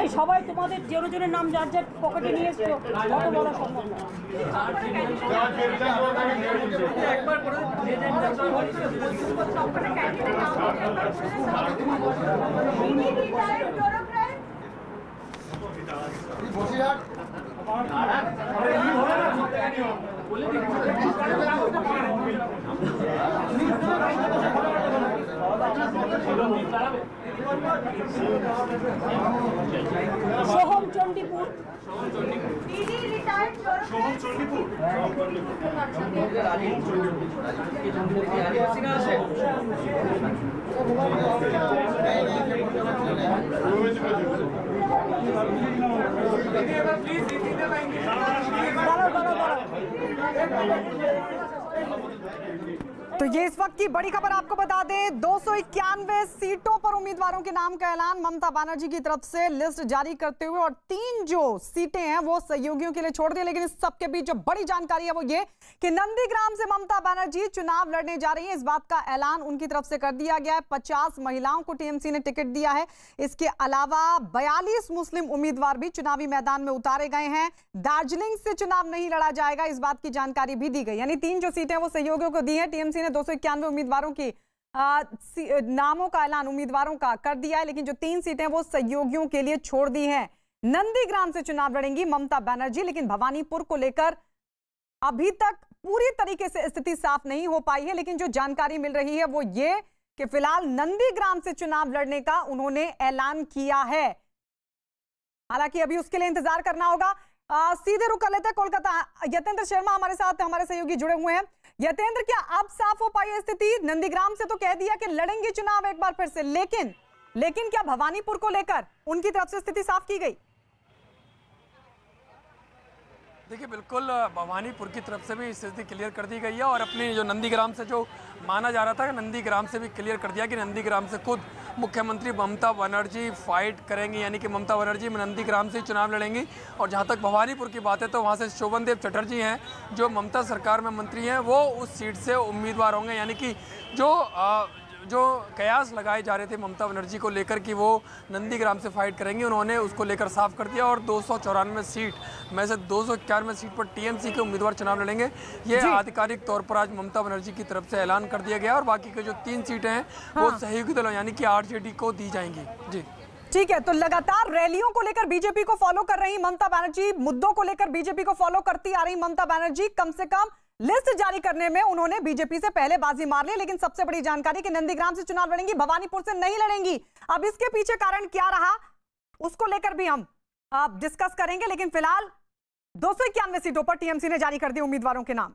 এই সবাই তোমাদের জনের নাম যার যার পকেটে নিয়ে এসছো, অত বলা সম্ভব না। বসিরহাট সোহম চণ্ডীপুর तो ये इस वक्त की बड़ी खबर आपको बता दें, 291 सीटों पर उम्मीदवारों के नाम का ऐलान ममता बनर्जी की तरफ से लिस्ट जारी करते हुए, और 3 जो सीटें हैं वो सहयोगियों के लिए छोड़ दी। लेकिन इस सबके बीच जो बड़ी जानकारी है वो ये कि नंदीग्राम से ममता बनर्जी चुनाव लड़ने जा रही है। इस बात का ऐलान उनकी तरफ से कर दिया गया है। 50 महिलाओं को टीएमसी ने टिकट दिया है। इसके अलावा 42 मुस्लिम उम्मीदवार भी चुनावी मैदान में उतारे गए हैं। दार्जिलिंग से चुनाव नहीं लड़ा जाएगा, इस बात की जानकारी भी दी गई। यानी 3 जो सीटें वो सहयोगियों को दी है। टीएमसी ने 291 उम्मीदवारों की नामों का ऐलान उम्मीदवारों का कर दिया है, लेकिन जो 3 सीटें वो सहयोगियों के लिए छोड़ दी हैं। नंदीग्राम से चुनाव लड़ेंगी ममता बनर्जी, लेकिन भवानीपुर को लेकर अभी तक पूरी तरीके से स्थिति साफ नहीं हो पाई है। लेकिन जो जानकारी मिल रही है वो ये कि फिलहाल नंदीग्राम से चुनाव लड़ने का उन्होंने ऐलान किया है। हालांकि अभी उसके लिए इंतजार करना होगा। सीधे रुक कर लेते हैं कोलकाता। यतेंद्र शर्मा हमारे साथ हमारे सहयोगी जुड़े हुए हैं। यतेंद्र, क्या अब साफ हो पाई है स्थिति? नंदीग्राम से तो कह दिया कि लड़ेंगे चुनाव एक बार फिर से, लेकिन क्या भवानीपुर को लेकर उनकी तरफ से स्थिति साफ की गई? देखिए, बिल्कुल भवानीपुर की तरफ से भी स्थिति क्लियर कर दी गई है, और अपने जो नंदीग्राम से जो माना जा रहा था, नंदीग्राम से भी क्लियर कर दिया कि नंदीग्राम से खुद मुख्यमंत्री ममता बनर्जी फाइट करेंगी, यानी कि ममता बनर्जी नंदीग्राम से चुनाव लड़ेंगी। और जहां तक भवानीपुर की बात है तो वहां से शोभनदेव चटर्जी हैं, जो ममता सरकार में मंत्री हैं, वो उस सीट से उम्मीदवार होंगे। यानी कि जो कयास लगाए जा रहे थे ममता बनर्जी को लेकर कि वो नंदीग्राम से फाइट करेंगे, उन्होंने उसको लेकर साफ कर दिया। और 294 सीट में से 291 सीट पर टीएमसी के उम्मीदवार चुनाव लड़ेंगे। ये आधिकारिक तौर पर आज ममता बनर्जी की तरफ से ऐलान कर दिया गया, और बाकी के जो 3 सीटें हैं वो सहयोगी दलों यानी कि आरजेडी को दी जाएंगी। जी ठीक है, तो लगातार रैलियों को लेकर बीजेपी को फॉलो कर रही ममता बनर्जी, मुद्दों को लेकर बीजेपी को फॉलो करती आ रही ममता बनर्जी, कम से कम लिस्ट जारी करने में उन्होंने बीजेपी से पहले बाजी मार ली। लेकिन सबसे बड़ी जानकारी कि नंदीग्राम से चुनाव लड़ेंगी, भवानीपुर से नहीं लड़ेंगी। अब इसके पीछे कारण क्या रहा उसको लेकर भी हम डिस्कस करेंगे। लेकिन फिलहाल 291 सीटों पर टीएमसी ने जारी कर दिए उम्मीदवारों के नाम।